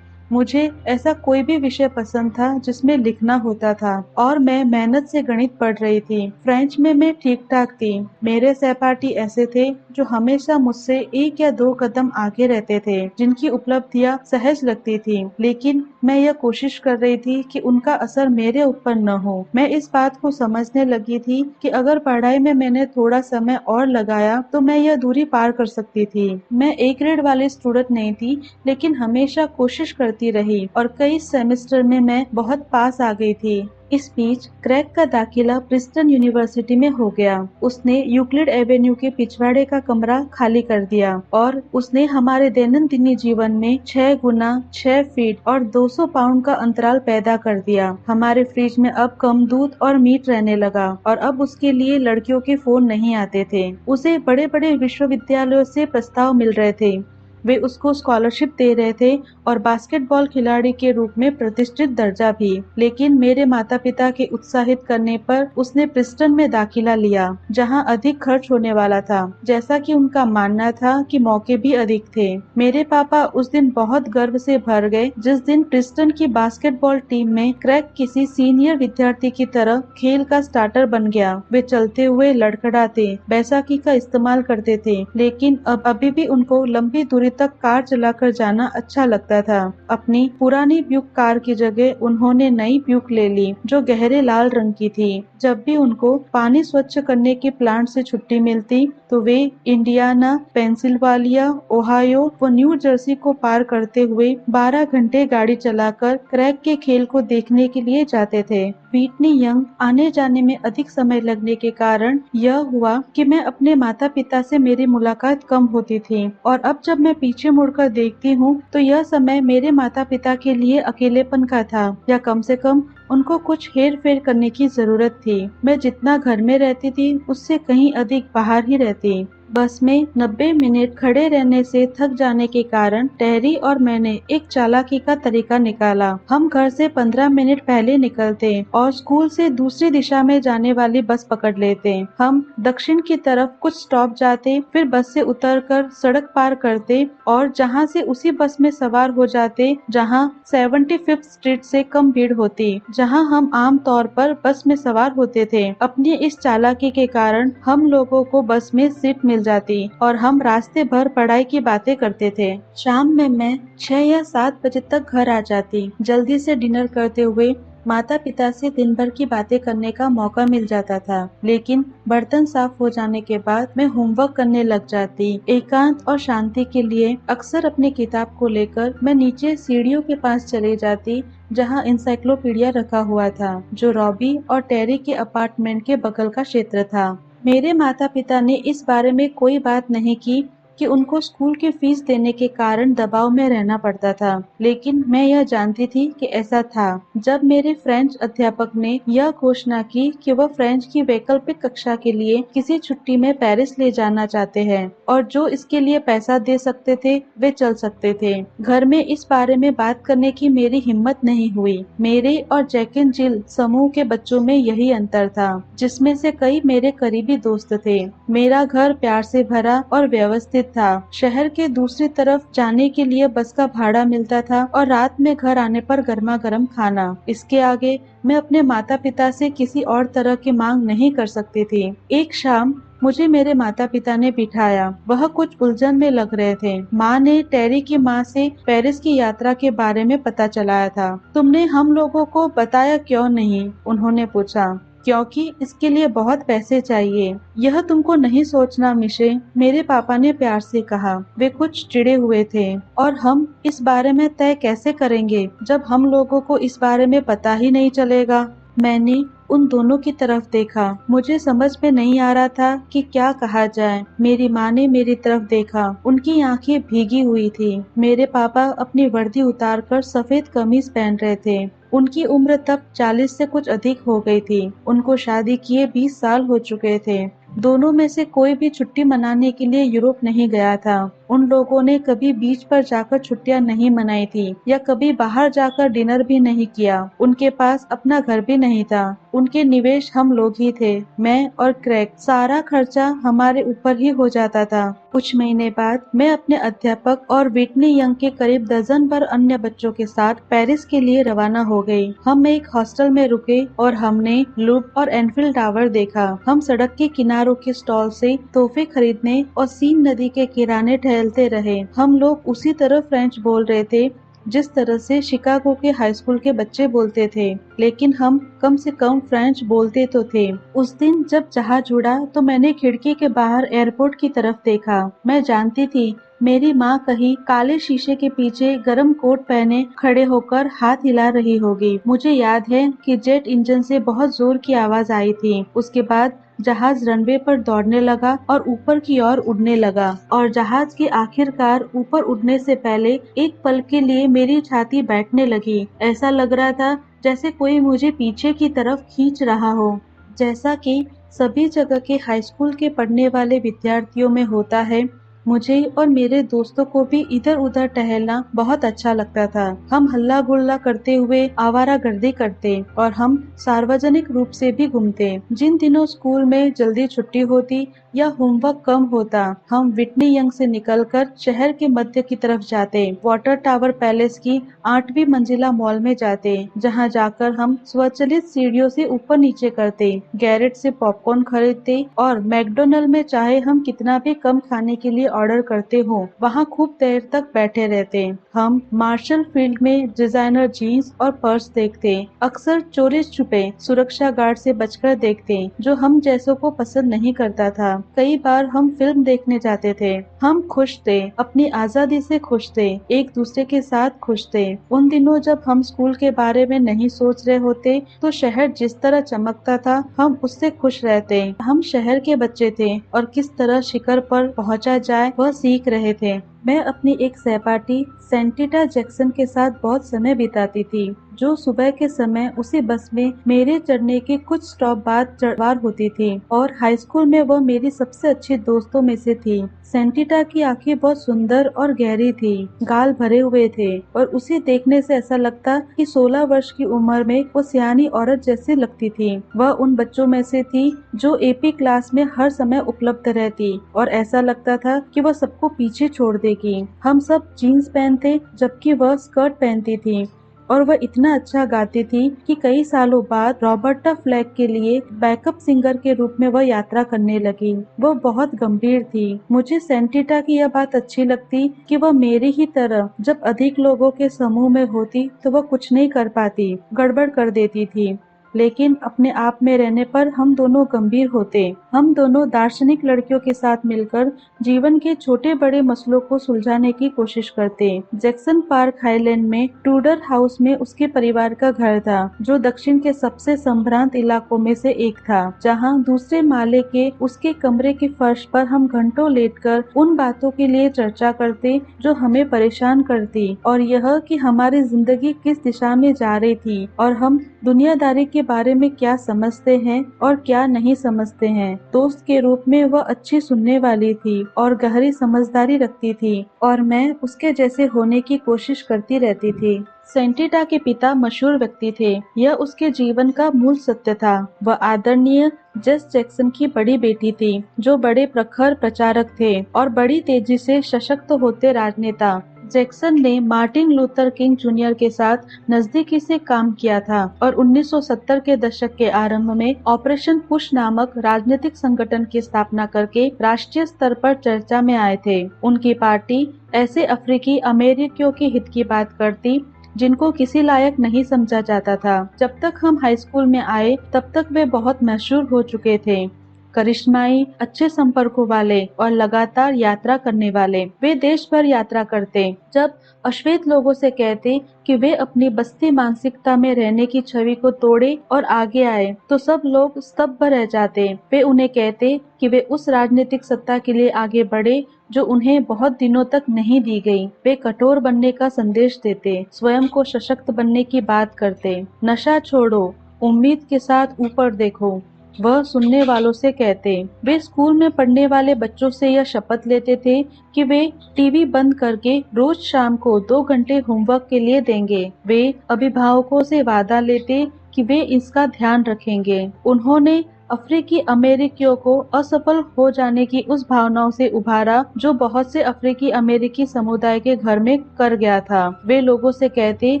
S1: मुझे ऐसा कोई भी विषय पसंद था जिसमें लिखना होता था और मैं मेहनत से गणित पढ़ रही थी। फ्रेंच में मैं ठीक ठाक थी। मेरे सहपाठी ऐसे थे जो हमेशा मुझसे 1 या 2 कदम आगे रहते थे, जिनकी उपलब्धियां सहज लगती थी, लेकिन मैं यह कोशिश कर रही थी कि उनका असर मेरे ऊपर न हो। मैं इस बात को समझने लगी थी कि अगर पढ़ाई में मैंने थोड़ा समय और लगाया तो मैं यह दूरी पार कर सकती थी। मैं ए ग्रेड वाली स्टूडेंट नहीं थी, लेकिन हमेशा कोशिश करती रही और कई सेमेस्टर में मैं बहुत पास आ गई थी। इस बीच क्रैग का दाखिला प्रिंसटन यूनिवर्सिटी में हो गया। उसने यूक्लिड एवेन्यू के पिछवाड़े का कमरा खाली कर दिया और उसने हमारे दैनंदिन जीवन में 6 गुना 6 फीट और 200 पाउंड का अंतराल पैदा कर दिया। हमारे फ्रिज में अब कम दूध और मीट रहने लगा और अब उसके लिए लड़कियों के फोन नहीं आते थे। उसे बड़े बड़े विश्वविद्यालयों से प्रस्ताव मिल रहे थे। वे उसको स्कॉलरशिप दे रहे थे और बास्केटबॉल खिलाड़ी के रूप में प्रतिष्ठित दर्जा भी। लेकिन मेरे माता पिता के उत्साहित करने पर उसने प्रिंसटन में दाखिला लिया, जहां अधिक खर्च होने वाला था, जैसा कि उनका मानना था कि मौके भी अधिक थे। मेरे पापा उस दिन बहुत गर्व से भर गए जिस दिन प्रिंसटन की बास्केटबॉल टीम में क्रैग किसी सीनियर विद्यार्थी की तरह खेल का स्टार्टर बन गया। वे चलते हुए लड़खड़ाते बैसाखी का इस्तेमाल करते थे, लेकिन अब अभी भी उनको लंबी दूरी तक कार चलाकर जाना अच्छा लगता था। अपनी पुरानी ब्यूक कार की जगह उन्होंने नई ब्यूक ले ली, जो गहरे लाल रंग की थी। जब भी उनको पानी स्वच्छ करने के प्लांट से छुट्टी मिलती तो वे इंडियाना, पेंसिल्वानिया, ओहायो व न्यू जर्सी को पार करते हुए 12 घंटे गाड़ी चलाकर क्रैग के खेल को देखने के लिए जाते थे। व्हिटनी यंग आने जाने में अधिक समय लगने के कारण यह हुआ कि मैं अपने माता पिता से मेरी मुलाकात कम होती थी और अब जब मैं पीछे मुड़कर देखती हूँ तो यह समय मेरे माता पिता के लिए अकेलेपन का था, या कम से कम उनको कुछ हेर फेर करने की जरूरत थी। मैं जितना घर में रहती थी उससे कहीं अधिक बाहर ही रहती। बस में 90 मिनट खड़े रहने से थक जाने के कारण टेरी और मैंने एक चालाकी का तरीका निकाला। हम घर से 15 मिनट पहले निकलते और स्कूल से दूसरी दिशा में जाने वाली बस पकड़ लेते। हम दक्षिण की तरफ कुछ स्टॉप जाते, फिर बस से उतरकर सड़क पार करते और जहां से उसी बस में सवार हो जाते जहां 75th स्ट्रीट से कम भीड़ होती, जहां हम आम तौर पर बस में सवार होते थे। अपनी इस चालाकी के कारण हम लोगों को बस में सीट मिल जाती और हम रास्ते भर पढ़ाई की बातें करते थे। शाम में मैं 6 या 7 बजे तक घर आ जाती। जल्दी से डिनर करते हुए माता पिता से दिन भर की बातें करने का मौका मिल जाता था, लेकिन बर्तन साफ हो जाने के बाद मैं होमवर्क करने लग जाती। एकांत और शांति के लिए अक्सर अपनी किताब को लेकर मैं नीचे सीढ़ियों के पास चले जाती, जहां इंसाइक्लोपीडिया रखा हुआ था, जो रॉबी और टेरी के अपार्टमेंट के बगल का क्षेत्र था। मेरे माता पिता ने इस बारे में कोई बात नहीं की कि उनको स्कूल की फीस देने के कारण दबाव में रहना पड़ता था, लेकिन मैं यह जानती थी कि ऐसा था। जब मेरे फ्रेंच अध्यापक ने यह घोषणा की कि वह फ्रेंच की वैकल्पिक कक्षा के लिए किसी छुट्टी में पेरिस ले जाना चाहते हैं और जो इसके लिए पैसा दे सकते थे वे चल सकते थे, घर में इस बारे में बात करने की मेरी हिम्मत नहीं हुई। मेरे और जैक एंड जिल समूह के बच्चों में यही अंतर था, जिसमें से कई मेरे करीबी दोस्त थे। मेरा घर प्यार से भरा और व्यवस्थित था। शहर के दूसरी तरफ जाने के लिए बस का भाड़ा मिलता था और रात में घर आने पर गर्मा गर्म खाना। इसके आगे मैं अपने माता पिता से किसी और तरह की मांग नहीं कर सकती थी। एक शाम मुझे मेरे माता पिता ने बिठाया। वह कुछ उलझन में लग रहे थे। माँ ने टेरी की माँ से पेरिस की यात्रा के बारे में पता चलाया था। तुमने हम लोगों को बताया क्यों नहीं? उन्होंने पूछा। क्योंकि इसके लिए बहुत पैसे चाहिए। यह तुमको नहीं सोचना मिशे, मेरे पापा ने प्यार से कहा। वे कुछ चिढ़े हुए थे। और हम इस बारे में तय कैसे करेंगे जब हम लोगों को इस बारे में पता ही नहीं चलेगा? मैंने उन दोनों की तरफ देखा। मुझे समझ में नहीं आ रहा था कि क्या कहा जाए। मेरी माँ ने मेरी तरफ देखा। उनकी आंखें भीगी हुई थी। मेरे पापा अपनी वर्दी उतारकर सफेद कमीज पहन रहे थे। उनकी उम्र तब 40 से कुछ अधिक हो गई थी। उनको शादी किए 20 साल हो चुके थे। दोनों में से कोई भी छुट्टी मनाने के लिए यूरोप नहीं गया था। उन लोगों ने कभी बीच पर जाकर छुट्टियां नहीं मनाई थी या कभी बाहर जाकर डिनर भी नहीं किया। उनके पास अपना घर भी नहीं था। उनके निवेश हम लोग ही थे, मैं और क्रैक। सारा खर्चा हमारे ऊपर ही हो जाता था। कुछ महीने बाद मैं अपने अध्यापक और विटनी यंग के करीब दर्जन भर अन्य बच्चों के साथ पेरिस के लिए रवाना हो गई। हम एक हॉस्टल में रुके और हमने लूप और एनफील्ड टावर देखा। हम सड़क के किनारों के स्टॉल से तोहफे खरीदने और सीन नदी के किनारे टहलते रहे। हम लोग उसी तरह फ्रेंच बोल रहे थे जिस तरह से शिकागो के हाई स्कूल के बच्चे बोलते थे, लेकिन हम कम से कम फ्रेंच बोलते तो थे। उस दिन जब जहाज उड़ा तो मैंने खिड़की के बाहर एयरपोर्ट की तरफ देखा। मैं जानती थी मेरी माँ कहीं काले शीशे के पीछे गर्म कोट पहने खड़े होकर हाथ हिला रही होगी। मुझे याद है कि जेट इंजन से बहुत जोर की आवाज आई थी। उसके बाद जहाज रनवे पर दौड़ने लगा और ऊपर की ओर उड़ने लगा, और जहाज के आखिरकार ऊपर उड़ने से पहले एक पल के लिए मेरी छाती बैठने लगी। ऐसा लग रहा था जैसे कोई मुझे पीछे की तरफ खींच रहा हो। जैसा कि सभी जगह के हाई स्कूल के पढ़ने वाले विद्यार्थियों में होता है, मुझे और मेरे दोस्तों को भी इधर उधर टहलना बहुत अच्छा लगता था। हम हल्ला गुल्ला करते हुए आवारागर्दी करते और हम सार्वजनिक रूप से भी घूमते। जिन दिनों स्कूल में जल्दी छुट्टी होती या होमवर्क कम होता, हम विटनी यंग से निकलकर शहर के मध्य की तरफ जाते। वाटर टावर पैलेस की 8वीं मंजिला मॉल में जाते, जहां जाकर हम स्वचालित सीढ़ियों से ऊपर नीचे करते, गैरेट से पॉपकॉर्न खरीदते और मैकडोनल्ड में चाहे हम कितना भी कम खाने के लिए ऑर्डर करते हो, वहाँ खूब देर तक बैठे रहते। हम मार्शल फील्ड में डिजाइनर जीन्स और पर्स देखते, अक्सर चोरी छुपे सुरक्षा गार्ड से बचकर देखते, जो हम जैसों को पसंद नहीं करता था। कई बार हम फिल्म देखने जाते थे। हम खुश थे, अपनी आजादी से खुश थे, एक दूसरे के साथ खुश थे। उन दिनों जब हम स्कूल के बारे में नहीं सोच रहे होते तो शहर जिस तरह चमकता था, हम उससे खुश रहते। हम शहर के बच्चे थे और किस तरह शिखर पर पहुंचा जाए वह सीख रहे थे। मैं अपनी एक सहपाठी सेंटिटा जैक्सन के साथ बहुत समय बिताती थी, जो सुबह के समय उसी बस में मेरे चढ़ने के कुछ स्टॉप बाद सवार होती थी, और हाई स्कूल में वह मेरी सबसे अच्छी दोस्तों में से थी। सेंटिटा की आंखें बहुत सुंदर और गहरी थी, गाल भरे हुए थे और उसे देखने से ऐसा लगता कि 16 वर्ष की उम्र में वो सियानी औरत जैसी लगती थी। वह उन बच्चों में से थी जो एपी क्लास में हर समय उपलब्ध रहती और ऐसा लगता था कि वह सबको पीछे छोड़ देगी। हम सब जीन्स पहनते जबकि वह स्कर्ट पहनती थी, और वह इतना अच्छा गाती थी कि कई सालों बाद रॉबर्टा फ्लैक के लिए बैकअप सिंगर के रूप में वह यात्रा करने लगी। वह बहुत गंभीर थी। मुझे सेंटिटा की यह बात अच्छी लगती कि वह मेरी ही तरह जब अधिक लोगों के समूह में होती तो वह कुछ नहीं कर पाती, गड़बड़ कर देती थी, लेकिन अपने आप में रहने पर हम दोनों गंभीर होते। हम दोनों दार्शनिक लड़कियों के साथ मिलकर जीवन के छोटे बड़े मसलों को सुलझाने की कोशिश करते। जैक्सन पार्क हाईलैंड में टूडर हाउस में उसके परिवार का घर था, जो दक्षिण के सबसे संभ्रांत इलाकों में से एक था, जहां दूसरे माले के उसके कमरे के फर्श पर हम घंटों लेटकर उन बातों के लिए चर्चा करते जो हमें परेशान करती, और यह कि हमारी जिंदगी किस दिशा में जा रही थी और हम दुनियादारी के बारे में क्या समझते हैं और क्या नहीं समझते हैं। दोस्त के रूप में वह अच्छी सुनने वाली थी और गहरी समझदारी रखती थी, और मैं उसके जैसे होने की कोशिश करती रहती थी। सेंटिटा के पिता मशहूर व्यक्ति थे, यह उसके जीवन का मूल सत्य था। वह आदरणीय जेस जैक्सन की बड़ी बेटी थी, जो बड़े प्रखर प्रचारक थे और बड़ी तेजी से सशक्त होते राजनेता। जैक्सन ने मार्टिन लूथर किंग जूनियर के साथ नजदीकी से काम किया था और 1970 के दशक के आरंभ में ऑपरेशन पुश नामक राजनीतिक संगठन की स्थापना करके राष्ट्रीय स्तर पर चर्चा में आए थे। उनकी पार्टी ऐसे अफ्रीकी अमेरिकियों के हित की बात करती जिनको किसी लायक नहीं समझा जाता था। जब तक हम हाई स्कूल में आए तब तक वे बहुत मशहूर हो चुके थे। करिश्माई, अच्छे संपर्कों वाले और लगातार यात्रा करने वाले। वे देश भर यात्रा करते। जब अश्वेत लोगों से कहते कि वे अपनी बस्ती मानसिकता में रहने की छवि को तोड़े और आगे आए, तो सब लोग स्तब्ध रह जाते। वे उन्हें कहते कि वे उस राजनीतिक सत्ता के लिए आगे बढ़े जो उन्हें बहुत दिनों तक नहीं दी गई। वे कठोर बनने का संदेश देते, स्वयं को सशक्त बनने की बात करते। नशा छोड़ो, उम्मीद के साथ ऊपर देखो, वह सुनने वालों से कहते। वे स्कूल में पढ़ने वाले बच्चों से यह शपथ लेते थे कि वे टीवी बंद करके रोज शाम को 2 घंटे होमवर्क के लिए देंगे। वे अभिभावकों से वादा लेते कि वे इसका ध्यान रखेंगे। उन्होंने अफ्रीकी अमेरिकियों को असफल हो जाने की उस भावनाओं से उभारा जो बहुत से अफ्रीकी अमेरिकी समुदाय के घर में कर गया था। वे लोगों से कहते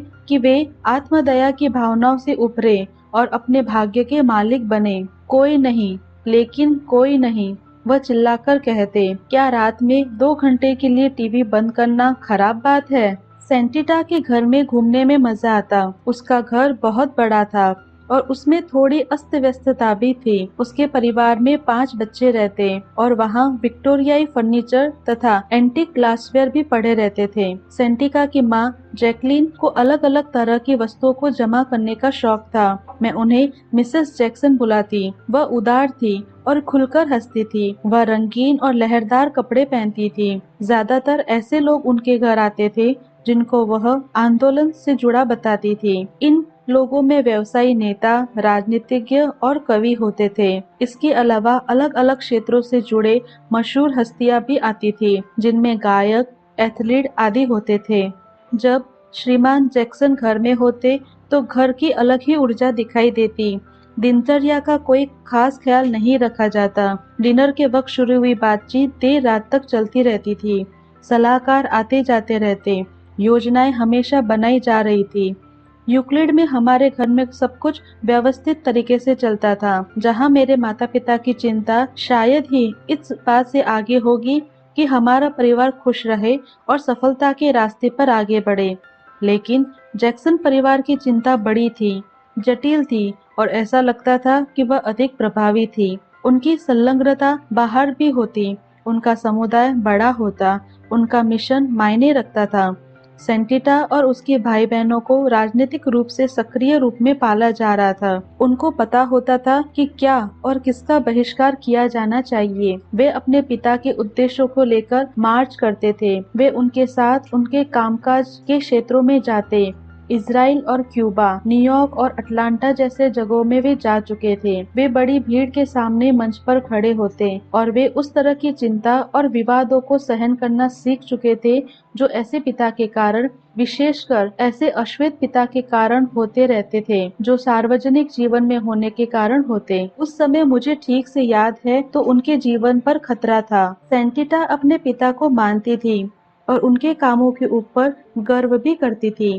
S1: कि वे आत्मदया की भावनाओं से उभरे और अपने भाग्य के मालिक बने। कोई नहीं, लेकिन कोई नहीं, वह चिल्लाकर कहते। क्या रात में 2 घंटे के लिए टीवी बंद करना खराब बात है? सेंटिटा के घर में घूमने में मजा आता। उसका घर बहुत बड़ा था और उसमें थोड़ी अस्त व्यस्तता भी थी। उसके परिवार में 5 बच्चे रहते और वहाँ विक्टोरियाई फर्नीचर तथा एंटीक ग्लासवेयर भी पड़े रहते थे। सेंटिका की माँ जैकलीन को अलग अलग तरह की वस्तुओं को जमा करने का शौक था। मैं उन्हें मिसेस जैक्सन बुलाती। वह उदार थी और खुलकर हंसती थी। वह रंगीन और लहरदार कपड़े पहनती थी। ज्यादातर ऐसे लोग उनके घर आते थे जिनको वह आंदोलन से जुड़ा बताती थी। इन लोगों में व्यवसायी, नेता, राजनीतिज्ञ और कवि होते थे। इसके अलावा अलग अलग क्षेत्रों से जुड़े मशहूर हस्तियां भी आती थी, जिनमें गायक, एथलीट आदि होते थे। जब श्रीमान जैक्सन घर में होते तो घर की अलग ही ऊर्जा दिखाई देती। दिनचर्या का कोई खास ख्याल नहीं रखा जाता। डिनर के वक्त शुरू हुई बातचीत देर रात तक चलती रहती थी। सलाहकार आते जाते रहते। योजनाएं हमेशा बनाई जा रही थी। यूक्लिड में हमारे घर में सब कुछ व्यवस्थित तरीके से चलता था। जहाँ मेरे माता पिता की चिंता शायद ही इस बात से आगे होगी कि हमारा परिवार खुश रहे और सफलता के रास्ते पर आगे बढ़े। लेकिन जैक्सन परिवार की चिंता बड़ी थी, जटिल थी और ऐसा लगता था कि वह अधिक प्रभावी थी। उनकी संलग्नता बाहर भी होती, उनका समुदाय बड़ा होता, उनका मिशन मायने रखता था। सेंटिटा और उसके भाई बहनों को राजनीतिक रूप से सक्रिय रूप में पाला जा रहा था। उनको पता होता था कि क्या और किसका बहिष्कार किया जाना चाहिए। वे अपने पिता के उद्देश्यों को लेकर मार्च करते थे। वे उनके साथ उनके कामकाज के क्षेत्रों में जाते। इजराइल और क्यूबा, न्यूयॉर्क और अटलांटा जैसे जगहों में वे जा चुके थे। वे बड़ी भीड़ के सामने मंच पर खड़े होते और वे उस तरह की चिंता और विवादों को सहन करना सीख चुके थे जो ऐसे पिता के कारण, विशेषकर ऐसे अश्वेत पिता के कारण होते रहते थे, जो सार्वजनिक जीवन में होने के कारण होते। उस समय मुझे ठीक से याद है तो उनके जीवन पर खतरा था। सेंटिटा अपने पिता को मानती थी और उनके कामों के ऊपर गर्व भी करती थी,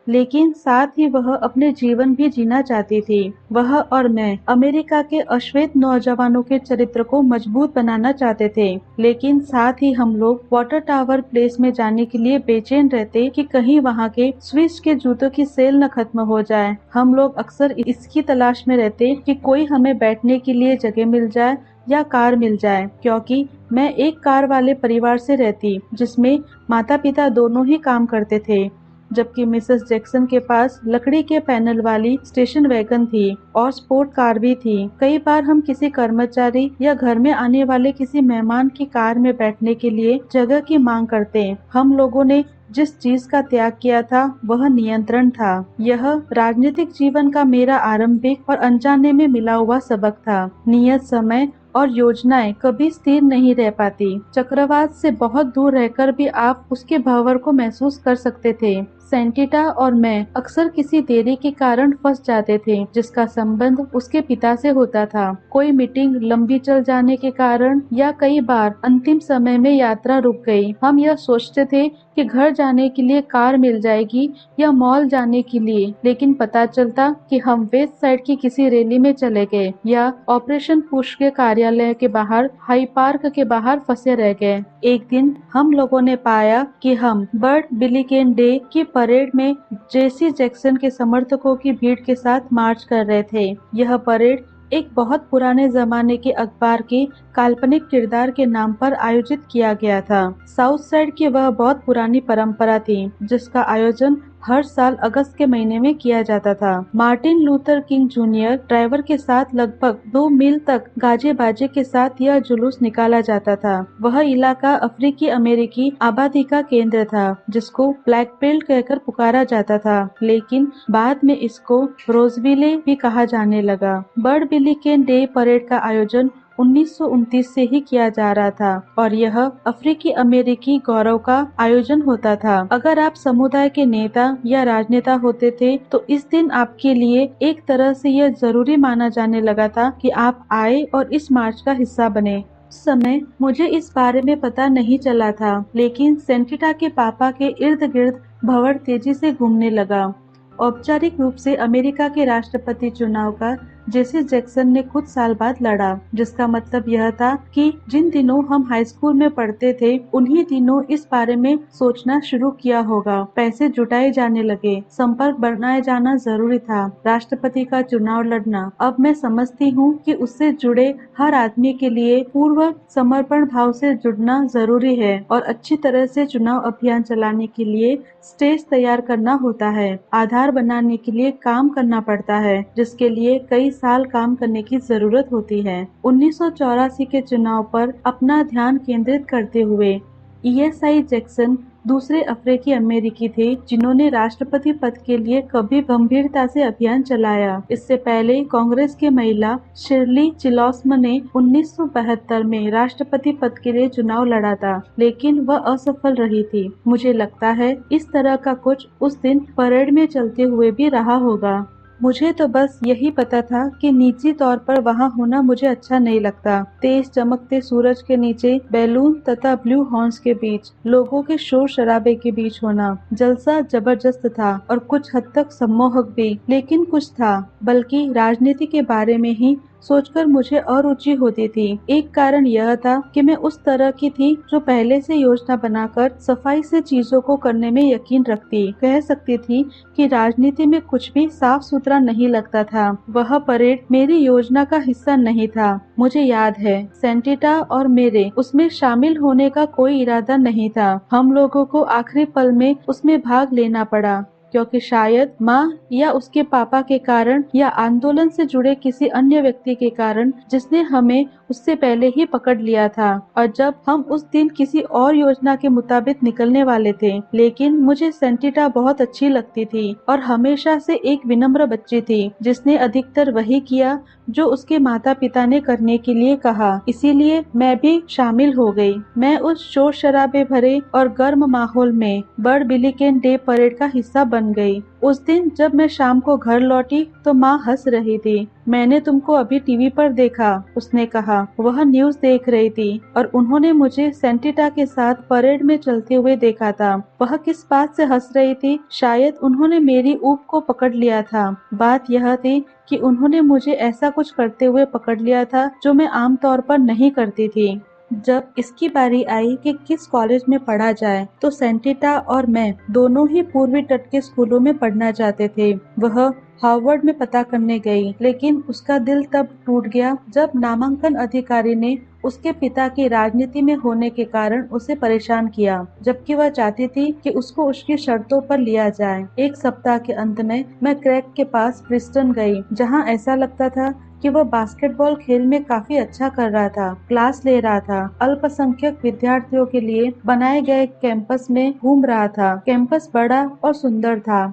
S1: लेकिन साथ ही वह अपने जीवन भी जीना चाहती थी। वह और मैं अमेरिका के अश्वेत नौजवानों के चरित्र को मजबूत बनाना चाहते थे, लेकिन साथ ही हम लोग वाटर टावर प्लेस में जाने के लिए बेचैन रहते कि कहीं वहाँ के स्विस के जूतों की सेल न खत्म हो जाए। हम लोग अक्सर इसकी तलाश में रहते कि कोई हमें बैठने के लिए जगह मिल जाए या कार मिल जाए, क्योंकि मैं एक कार वाले परिवार से रहती जिसमें माता पिता दोनों ही काम करते थे, जबकि मिसेस जैक्सन के पास लकड़ी के पैनल वाली स्टेशन वैगन थी और स्पोर्ट कार भी थी। कई बार हम किसी कर्मचारी या घर में आने वाले किसी मेहमान की कार में बैठने के लिए जगह की मांग करते। हम लोगों ने जिस चीज का त्याग किया था वह नियंत्रण था। यह राजनीतिक जीवन का मेरा आरंभिक और अनजाने में मिला हुआ सबक था। नियत समय और योजनाएं कभी स्थिर नहीं रह पाती। चक्रवात से बहुत दूर रहकर भी आप उसके भंवर को महसूस कर सकते थे। सेंटिटा और मैं अक्सर किसी देरी के कारण फंस जाते थे जिसका संबंध उसके पिता से होता था। कोई मीटिंग लंबी चल जाने के कारण या कई बार अंतिम समय में यात्रा रुक गई। हम यह सोचते थे कि घर जाने के लिए कार मिल जाएगी या मॉल जाने के लिए, लेकिन पता चलता कि हम वेस्ट साइड की किसी रैली में चले गए या ऑपरेशन पुश के कार्यालय के बाहर हाई पार्क के बाहर फंसे रह गए। एक दिन हम लोगों ने पाया कि हम बर्ड बिलिकेन डे की परेड में जेसी जैक्सन के समर्थकों की भीड़ के साथ मार्च कर रहे थे। यह परेड एक बहुत पुराने जमाने के अखबार के काल्पनिक किरदार के नाम पर आयोजित किया गया था। साउथ साइड की वह बहुत पुरानी परंपरा थी जिसका आयोजन हर साल अगस्त के महीने में किया जाता था। Martin Luther king junior driver के साथ लगभग 2 मील तक गाजे बाजे के साथ यह जुलूस निकाला जाता था। वह इलाका अफ्रीकी अमेरिकी आबादी का केंद्र था जिसको ब्लैक बेल्ट कहकर पुकारा जाता था, लेकिन बाद में इसको रोजविले भी कहा जाने लगा। बर्ड बिलिकेन डे परेड का आयोजन 1929 से ही किया जा रहा था और यह अफ्रीकी अमेरिकी गौरव का आयोजन होता था। अगर आप समुदाय के नेता या राजनेता होते थे तो इस दिन आपके लिए एक तरह से यह जरूरी माना जाने लगा था कि आप आए और इस मार्च का हिस्सा बने। उस समय मुझे इस बारे में पता नहीं चला था, लेकिन सेंटिटा के पापा के इर्द गिर्द भंवर तेजी से घूमने लगा। औपचारिक रूप से अमेरिका के राष्ट्रपति चुनाव का जेसी जैक्सन ने कुछ साल बाद लड़ा, जिसका मतलब यह था कि जिन दिनों हम हाई स्कूल में पढ़ते थे उन्हीं दिनों इस बारे में सोचना शुरू किया होगा। पैसे जुटाए जाने लगे, संपर्क बनाए जाना जरूरी था। राष्ट्रपति का चुनाव लड़ना, अब मैं समझती हूँ कि उससे जुड़े हर आदमी के लिए पूर्व समर्पण भाव से जुड़ना जरूरी है और अच्छी तरह से चुनाव अभियान चलाने के लिए स्टेज तैयार करना होता है, आधार बनाने के लिए काम करना पड़ता है, जिसके लिए कई साल काम करने की जरूरत होती है। 1984 के चुनाव पर अपना ध्यान केंद्रित करते हुए ईएसआई जैक्सन दूसरे अफ्रीकी अमेरिकी थे जिन्होंने राष्ट्रपति पद के लिए कभी गंभीरता से अभियान चलाया। इससे पहले कांग्रेस के महिला शिर्ली चिलॉस्म ने 1972 में राष्ट्रपति पद के लिए चुनाव लड़ा था, लेकिन वह असफल रही थी। मुझे लगता है इस तरह का कुछ उस दिन परेड में चलते हुए भी रहा होगा। मुझे तो बस यही पता था कि निजी तौर पर वहाँ होना मुझे अच्छा नहीं लगता। तेज चमकते सूरज के नीचे बैलून तथा ब्लू हॉर्न्स के बीच लोगों के शोर शराबे के बीच होना जलसा जबरदस्त था और कुछ हद तक सम्मोहक भी, लेकिन कुछ था बल्कि राजनीति के बारे में ही सोचकर मुझे अरुचि होती थी। एक कारण यह था कि मैं उस तरह की थी जो पहले से योजना बनाकर सफाई से चीजों को करने में यकीन रखती। कह सकती थी कि राजनीति में कुछ भी साफ सुथरा नहीं लगता था। वह परेड मेरी योजना का हिस्सा नहीं था। मुझे याद है सेंटिटा और मेरे उसमें शामिल होने का कोई इरादा नहीं था। हम लोगों को आखिरी पल में उसमें भाग लेना पड़ा क्योंकि शायद माँ या उसके पापा के कारण या आंदोलन से जुड़े किसी अन्य व्यक्ति के कारण जिसने हमें उससे पहले ही पकड़ लिया था। और जब हम उस दिन किसी और योजना के मुताबिक निकलने वाले थे, लेकिन मुझे सेंटिटा बहुत अच्छी लगती थी और हमेशा से एक विनम्र बच्ची थी जिसने अधिकतर वही किया जो उसके माता पिता ने करने के लिए कहा। इसीलिए मैं भी शामिल हो गई। मैं उस शोर शराबे भरे और गर्म माहौल में बर्ड बिलिकेन डे परेड का हिस्सा बन गई। उस दिन जब मैं शाम को घर लौटी तो माँ हंस रही थी। मैंने तुमको अभी टीवी पर देखा, उसने कहा। वह न्यूज़ देख रही थी और उन्होंने मुझे सेंटिटा के साथ परेड में चलते हुए देखा था। वह किस बात से हंस रही थी? शायद उन्होंने मेरी ऊँख को पकड़ लिया था। बात यह थी कि उन्होंने मुझे ऐसा कुछ करते हुए पकड़ लिया था जो मैं आमतौर पर नहीं करती थी। जब इसकी बारी आई कि किस कॉलेज में पढ़ा जाए तो सेंटिटा और मैं दोनों ही पूर्वी तट के स्कूलों में पढ़ना चाहते थे। वह हार्वर्ड में पता करने गई, लेकिन उसका दिल तब टूट गया जब नामांकन अधिकारी ने उसके पिता की राजनीति में होने के कारण उसे परेशान किया, जबकि वह चाहती थी कि उसको उसकी शर्तों पर लिया जाए। एक सप्ताह के अंत में मैं क्रैग के पास प्रिंसटन गई, जहां ऐसा लगता था कि वह बास्केटबॉल खेल में काफी अच्छा कर रहा था, क्लास ले रहा था, अल्पसंख्यक विद्यार्थियों के लिए बनाए गए कैंपस में घूम रहा था। कैंपस बड़ा और सुंदर था।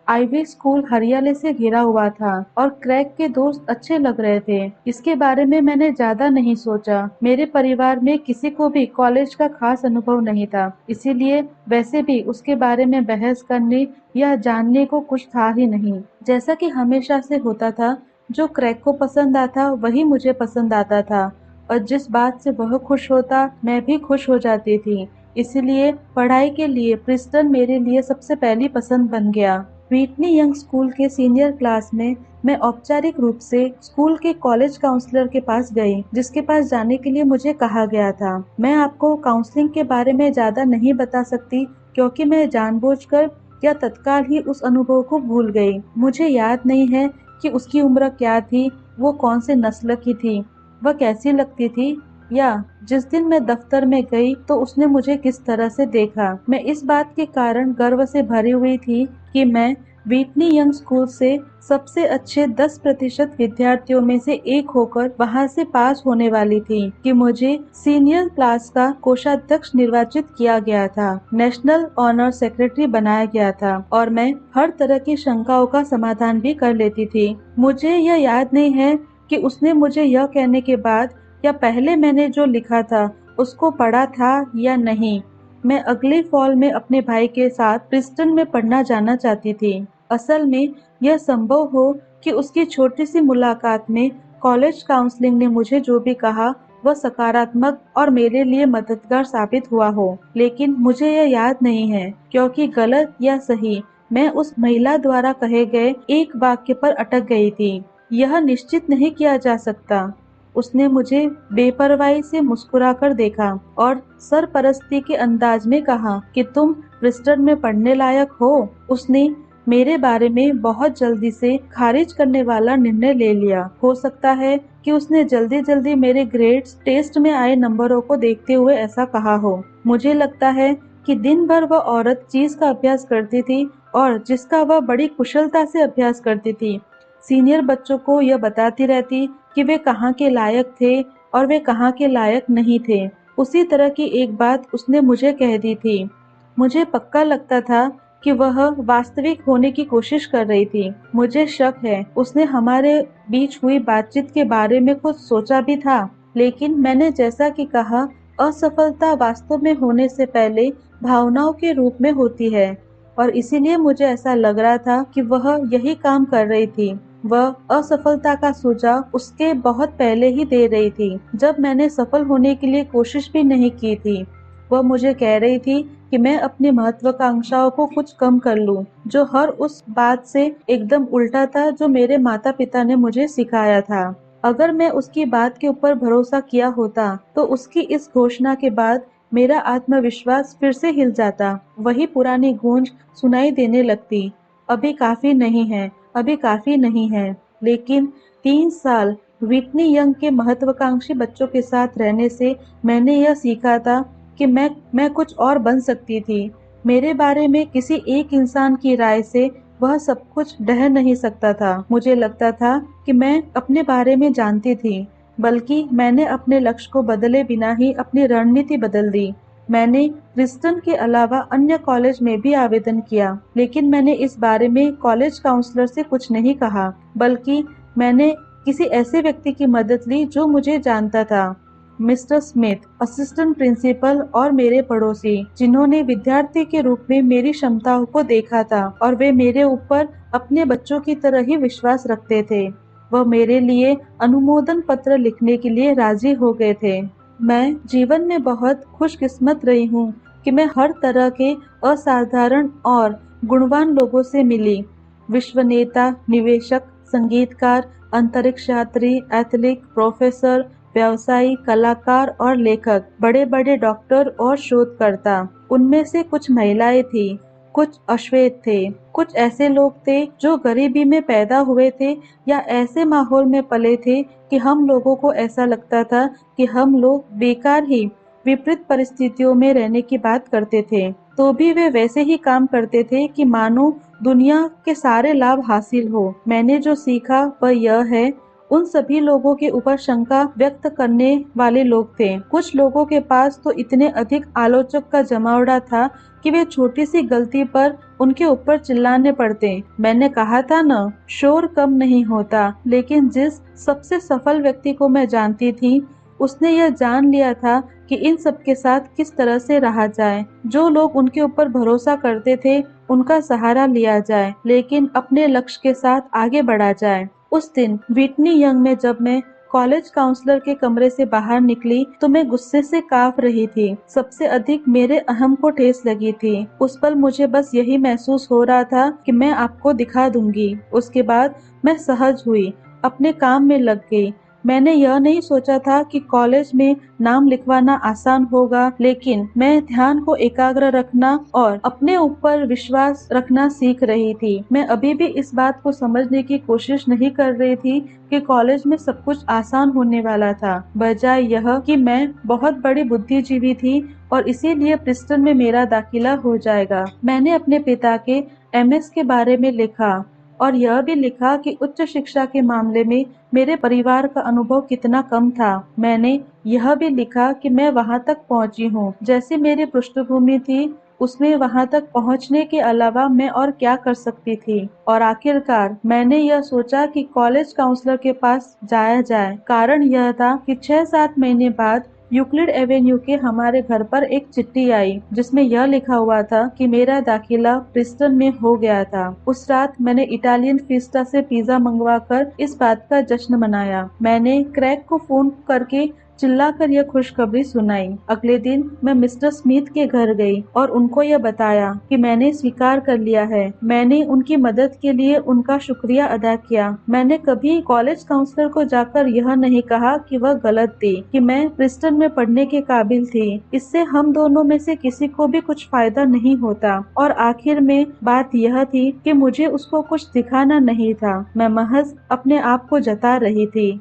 S1: आइवी स्कूल हरियाली से घिरा हुआ था और क्रैग के दोस्त अच्छे लग रहे थे। इसके बारे में मैंने ज्यादा नहीं सोचा। मेरे परिवार में किसी को भी कॉलेज का खास अनुभव नहीं था, इसीलिए वैसे भी उसके बारे में बहस करने या जानने को कुछ था ही नहीं। जैसा कि हमेशा से होता था, जो क्रैग को पसंद आता वही मुझे पसंद आता था और जिस बात से वह खुश होता मैं भी खुश हो जाती थी। इसलिए पढ़ाई के लिए प्रिंसटन मेरे लिए सबसे पहली पसंद बन गया। व्हिटनी यंग स्कूल के सीनियर क्लास में मैं औपचारिक रूप से स्कूल के कॉलेज काउंसलर के पास गई, जिसके पास जाने के लिए मुझे कहा गया था। मैं आपको काउंसलिंग के बारे में ज्यादा नहीं बता सकती क्योंकि मैं जानबूझकर या तत्काल ही उस अनुभव को भूल गई। मुझे याद नहीं है कि उसकी उम्र क्या थी वो कौन से नस्ल की थी, वह कैसी लगती थी, या जिस दिन मैं दफ्तर में गई तो उसने मुझे किस तरह से देखा। मैं इस बात के कारण गर्व से भरी हुई थी कि मैं व्हिटनी यंग स्कूल से सबसे अच्छे 10% विद्यार्थियों में से एक होकर वहां से पास होने वाली थी, कि मुझे सीनियर क्लास का कोषाध्यक्ष निर्वाचित किया गया था, नेशनल ऑनर सेक्रेटरी बनाया गया था और मैं हर तरह की शंकाओं का समाधान भी कर लेती थी। मुझे यह याद नहीं है कि उसने मुझे यह कहने के बाद या पहले मैंने जो लिखा था उसको पढ़ा था या नहीं। मैं अगले फॉल में अपने भाई के साथ प्रिंसटन में पढ़ना जाना चाहती थी। असल में यह संभव हो कि उसकी छोटी सी मुलाकात में कॉलेज काउंसलिंग ने मुझे जो भी कहा वह सकारात्मक और मेरे लिए मददगार साबित हुआ हो, लेकिन मुझे यह याद नहीं है, क्योंकि गलत या सही मैं उस महिला द्वारा कहे गए एक वाक्य पर अटक गई थी। यह निश्चित नहीं किया जा सकता। उसने मुझे बेपरवाही से मुस्कुराकर देखा और सरपरस्ती के अंदाज में कहा कि तुम प्रिंसटन में पढ़ने लायक हो। उसने मेरे बारे में बहुत जल्दी से खारिज करने वाला निर्णय ले लिया। हो सकता है कि उसने जल्दी जल्दी मेरे ग्रेड्स टेस्ट में आए नंबरों को देखते हुए ऐसा कहा हो। मुझे लगता है कि दिन भर वह औरत चीज का अभ्यास करती थी और जिसका वह बड़ी कुशलता से अभ्यास करती थी। सीनियर बच्चों को यह बताती रहती कि वे कहाँ के लायक थे और वे कहाँ के लायक नहीं थे। उसी तरह की एक बात उसने मुझे कह दी थी। मुझे पक्का लगता था कि वह वास्तविक होने की कोशिश कर रही थी। मुझे शक है उसने हमारे बीच हुई बातचीत के बारे में कुछ सोचा भी था, लेकिन मैंने जैसा कि कहा, असफलता वास्तव में होने से पहले भावनाओं के रूप में होती है और इसीलिए मुझे ऐसा लग रहा था कि वह यही काम कर रही थी। वह असफलता का सुझाव उसके बहुत पहले ही दे रही थी, जब मैंने सफल होने के लिए कोशिश भी नहीं की थी। वह मुझे कह रही थी कि मैं अपनी महत्वाकांक्षाओं को कुछ कम कर लूं, जो हर उस बात से एकदम उल्टा था जो मेरे माता पिता ने मुझे सिखाया था। अगर मैं उसकी बात के ऊपर भरोसा किया होता तो उसकी इस घोषणा के बाद मेरा आत्मविश्वास फिर से हिल जाता। वही पुरानी गूंज सुनाई देने लगती, अभी काफी नहीं है, अभी काफी नहीं है। लेकिन 3 साल व्हिटनी यंग के महत्वाकांक्षी बच्चों के साथ रहने से मैंने यह सीखा था कि मैं कुछ और बन सकती थी। मेरे बारे में किसी एक इंसान की राय से वह सब कुछ ढह नहीं सकता था। मुझे लगता था कि मैं अपने बारे में जानती थी, बल्कि मैंने अपने लक्ष्य को बदले बिना ही अपनी रणनीति बदल दी। मैंने प्रिंसटन के अलावा अन्य कॉलेज में भी आवेदन किया, लेकिन मैंने इस बारे में कॉलेज काउंसलर से कुछ नहीं कहा, बल्कि मैंने किसी ऐसे व्यक्ति की मदद ली जो मुझे जानता था, मिस्टर स्मिथ, असिस्टेंट प्रिंसिपल और मेरे पड़ोसी, जिन्होंने विद्यार्थी के रूप में मेरी क्षमताओं को देखा था और वे मेरे ऊपर अपने बच्चों की तरह ही विश्वास रखते थे। वह मेरे लिए अनुमोदन पत्र लिखने के लिए राजी हो गए थे। मैं जीवन में बहुत खुशकिस्मत रही हूँ कि मैं हर तरह के असाधारण और गुणवान लोगों से मिली। विश्व नेता, निवेशक, संगीतकार, अंतरिक्ष यात्री, एथलीट, प्रोफेसर, व्यवसायी, कलाकार और लेखक, बड़े बड़े डॉक्टर और शोधकर्ता। उनमें से कुछ महिलाएं थी, कुछ अश्वेत थे, कुछ ऐसे लोग थे जो गरीबी में पैदा हुए थे या ऐसे माहौल में पले थे कि हम लोगों को ऐसा लगता था कि हम लोग बेकार ही विपरीत परिस्थितियों में रहने की बात करते थे, तो भी वे वैसे ही काम करते थे कि मानो दुनिया के सारे लाभ हासिल हो। मैंने जो सीखा वह यह है, उन सभी लोगों के ऊपर शंका व्यक्त करने वाले लोग थे। कुछ लोगों के पास तो इतने अधिक आलोचक का जमावड़ा था कि वे छोटी सी गलती पर उनके ऊपर चिल्लाने पड़ते। मैंने कहा था न, शोर कम नहीं होता, लेकिन जिस सबसे सफल व्यक्ति को मैं जानती थी, उसने यह जान लिया था कि इन सब के साथ किस तरह से रहा जाए। जो लोग उनके ऊपर भरोसा करते थे उनका सहारा लिया जाए, लेकिन अपने लक्ष्य के साथ आगे बढ़ा जाए। उस दिन व्हिटनी यंग में जब मैं कॉलेज काउंसलर के कमरे से बाहर निकली तो मैं गुस्से से कांप रही थी। सबसे अधिक मेरे अहम को ठेस लगी थी। उस पल मुझे बस यही महसूस हो रहा था कि मैं आपको दिखा दूंगी। उसके बाद मैं सहज हुई, अपने काम में लग गई। मैंने यह नहीं सोचा था कि कॉलेज में नाम लिखवाना आसान होगा, लेकिन मैं ध्यान को एकाग्र रखना और अपने ऊपर विश्वास रखना सीख रही थी। मैं अभी भी इस बात को समझने की कोशिश नहीं कर रही थी कि कॉलेज में सब कुछ आसान होने वाला था। बजाय यह कि मैं बहुत बड़ी बुद्धिजीवी थी और इसीलिए प्रिंसटन में मेरा दाखिला हो जाएगा। मैंने अपने पिता के एमएस के बारे में लिखा और यह भी लिखा कि उच्च शिक्षा के मामले में मेरे परिवार का अनुभव कितना कम था। मैंने यह भी लिखा कि मैं वहां तक पहुंची हूँ, जैसी मेरी पृष्ठभूमि थी उसमें वहां तक पहुंचने के अलावा मैं और क्या कर सकती थी। और आखिरकार मैंने यह सोचा कि कॉलेज काउंसलर के पास जाया जाए। कारण यह था कि 6-7 महीने बाद यूक्लिड एवेन्यू के हमारे घर पर एक चिट्ठी आई जिसमें यह लिखा हुआ था कि मेरा दाखिला प्रिंसटन में हो गया था। उस रात मैंने इटालियन फिस्टा से पिज्जा मंगवाकर इस बात का जश्न मनाया। मैंने क्रैग को फोन करके चिल्लाकर यह खुशखबरी सुनाई। अगले दिन मैं मिस्टर स्मिथ के घर गई और उनको यह बताया कि मैंने स्वीकार कर लिया है। मैंने उनकी मदद के लिए उनका शुक्रिया अदा किया। मैंने कभी कॉलेज काउंसलर को जाकर यह नहीं कहा कि वह गलत थी, कि मैं प्रिंसटन में पढ़ने के काबिल थी। इससे हम दोनों में से किसी को भी कुछ फायदा नहीं होता। और आखिर में बात यह थी कि मुझे उसको कुछ दिखाना नहीं था, मैं महज अपने आप को जता रही थी।